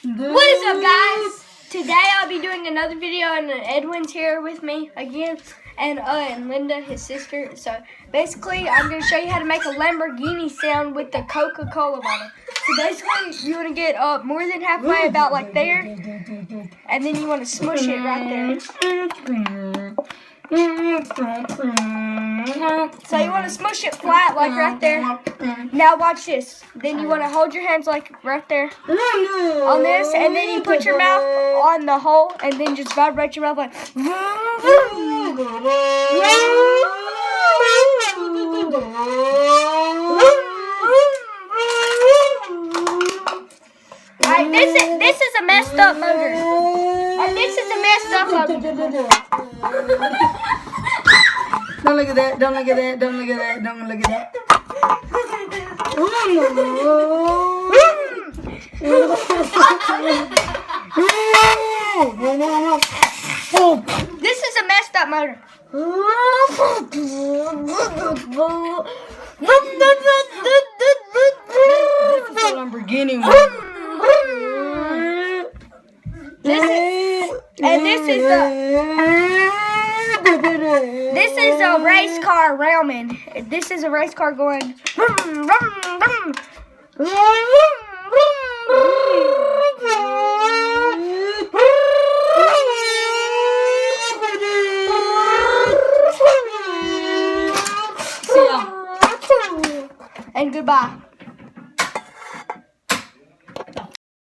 What is up, guys? Today I'll be doing another video, and Edwin's here with me again, and Linda, his sister. So basically, I'm going to show you how to make a Lamborghini sound with the Coca-Cola bottle. So basically, you want to get up more than halfway, about like there, and then you want to smush it right there. So you want to smush it flat, like right there. Now watch this. Then you want to hold your hands like right there on this, and then you put your mouth on the hole, and then just vibrate your mouth like. Alright, this is a messed up motor, and this is a messed up motor. Don't look at that, don't look at that, don't look at that, don't look at that. This is a messed up motor. This is a Lamborghini one. This is a race car ramming. This is a race car going. And goodbye.